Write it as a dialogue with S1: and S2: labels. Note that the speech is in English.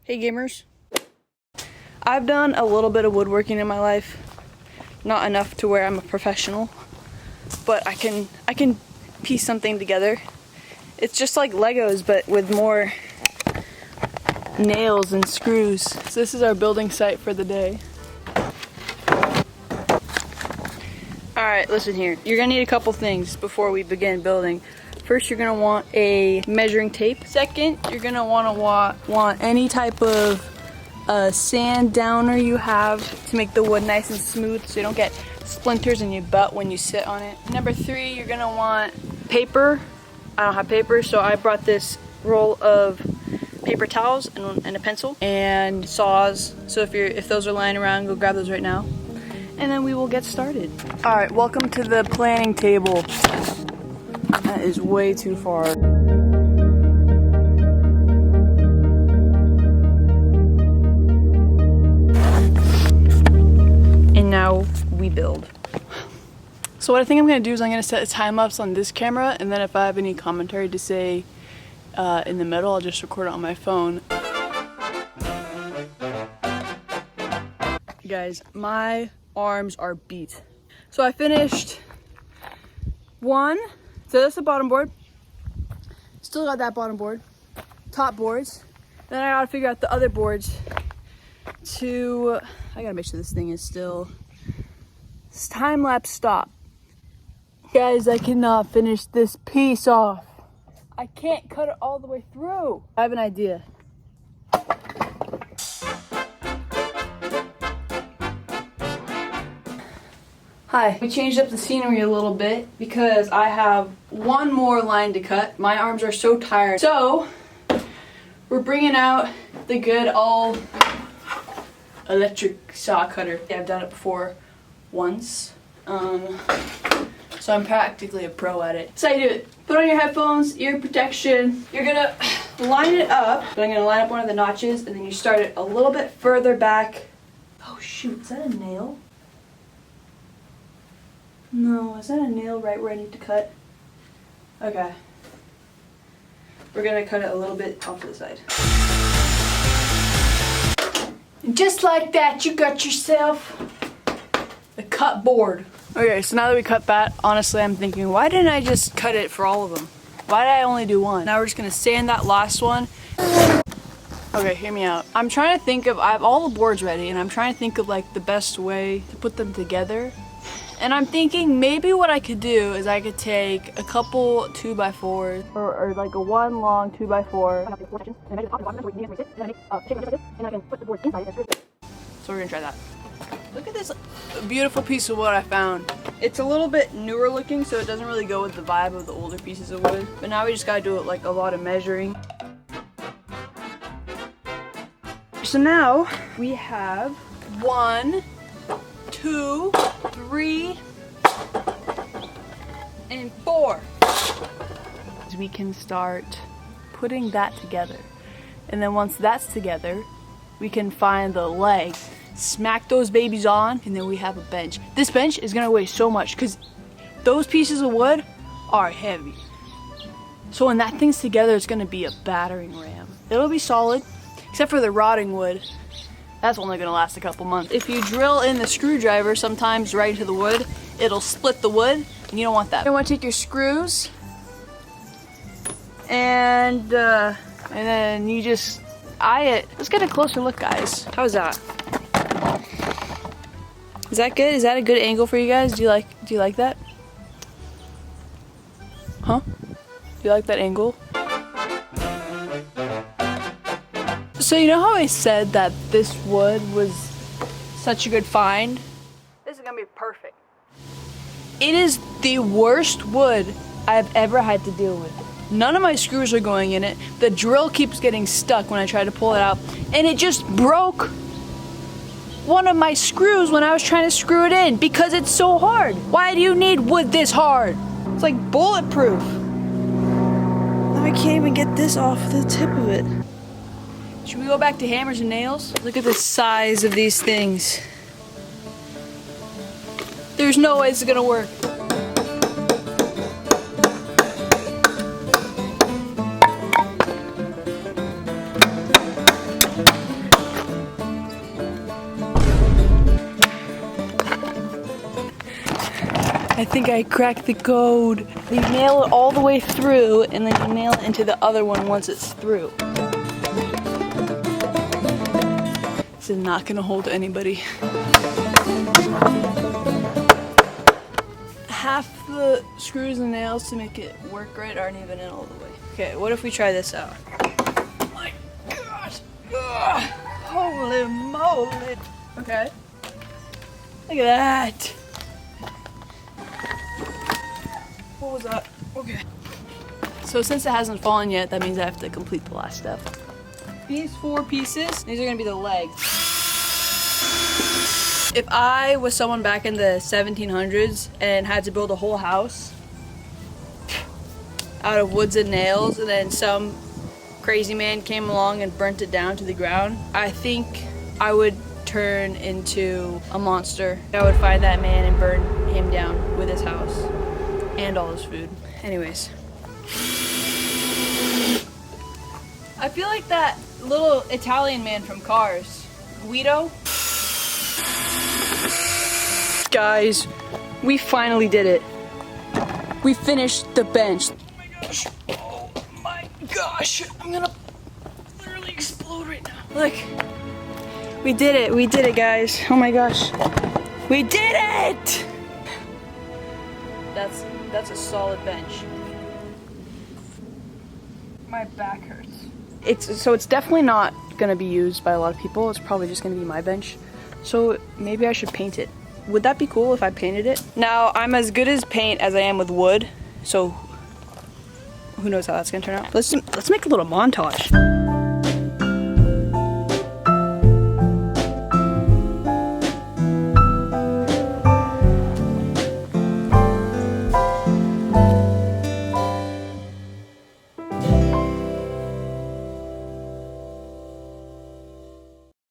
S1: Hey gamers. I've done a little bit of woodworking in my life. Not enough to where I'm a professional, but I can piece something together. It's just like Legos, but with more nails and screws. So this is our building site for the day. Alright, listen here. You're gonna need a couple things before we begin building. First, you're gonna want a measuring tape. Second, you're gonna want any type of sand downer you have to make the wood nice and smooth so you don't get splinters in your butt when you sit on it. Number 3, you're gonna want paper. I don't have paper, so I brought this roll of paper towels and a pencil and saws. So if those are lying around, go grab those right now. And then we will get started. All right, welcome to the planning table. That is way too far. And now we build. So what I think I'm gonna do is I'm gonna set a time lapse on this camera, and then if I have any commentary to say in the middle, I'll just record it on my phone. Guys, my arms are beat. So I finished one, so that's the bottom board. Still got that bottom board, top boards. Then I gotta figure out the other boards I gotta make sure this thing is still, it's time lapse stop. Guys, I cannot finish this piece off. I can't cut it all the way through. I have an idea. Hi, we changed up the scenery a little bit because I have one more line to cut. My arms are so tired. So, we're bringing out the good old electric saw cutter. I've done it before once. So I'm practically a pro at it. So you do it. Put on your headphones, ear protection. You're gonna line it up. So I'm gonna line up one of the notches and then you start it a little bit further back. Oh shoot, is that a nail? No, is that a nail right where I need to cut? Okay. We're gonna cut it a little bit off to the side. And just like that, you got yourself a cut board. Okay, so now that we cut that, honestly I'm thinking, why didn't I just cut it for all of them? Why did I only do one? Now we're just gonna sand that last one. Okay, hear me out. I'm trying to think of, I have all the boards ready and I'm trying to think of like the best way to put them together. And I'm thinking maybe what I could do is I could take a couple 2x4s or like a one long 2x4. So we're gonna try that. Look at this beautiful piece of wood I found. It's a little bit newer looking, so it doesn't really go with the vibe of the older pieces of wood. But now we just gotta do it like a lot of measuring. So now we have 1, 2, 3, and 4. We can start putting that together. And then once that's together, we can find the leg, smack those babies on, and then we have a bench. This bench is gonna weigh so much because those pieces of wood are heavy. So when that thing's together, it's gonna be a battering ram. It'll be solid, except for the rotting wood. That's only gonna last a couple months. If you drill in the screwdriver sometimes right into the wood, it'll split the wood, and you don't want that. You wanna take your screws, and then you just eye it. Let's get a closer look, guys. How's that? Is that good? Is that a good angle for you guys? Do you like that? Huh? Do you like that angle? So you know how I said that this wood was such a good find? This is gonna be perfect. It is the worst wood I've ever had to deal with. None of my screws are going in it. The drill keeps getting stuck when I try to pull it out. And it just broke one of my screws when I was trying to screw it in because it's so hard. Why do you need wood this hard? It's like bulletproof. Now I can't even get this off the tip of it. Should we go back to hammers and nails? Look at the size of these things. There's no way this is gonna work. think I cracked the code. You nail it all the way through, and then you nail it into the other one once it's through. This is not gonna hold anybody. Half the screws and nails to make it work right aren't even in all the way. Okay, what if we try this out? Oh my gosh! Ugh. Holy moly! Okay. Look at that! What was that? Okay. So since it hasn't fallen yet, that means I have to complete the last step. These 4 pieces, these are gonna be the legs. If I was someone back in the 1700s and had to build a whole house out of woods and nails, and then some crazy man came along and burnt it down to the ground, I think I would turn into a monster. I would find that man and burn him down with his house and all his food. Anyways. I feel like that little Italian man from Cars, Guido. Guys, we finally did it. We finished the bench. Oh my gosh, I'm gonna literally explode right now. Look, we did it guys. Oh my gosh, we did it! That's a solid bench. My back hurts. It's definitely not gonna be used by a lot of people. It's probably just gonna be my bench. So maybe I should paint it. Would that be cool if I painted it? Now, I'm as good as paint as I am with wood, so who knows how that's gonna turn out. Let's make a little montage.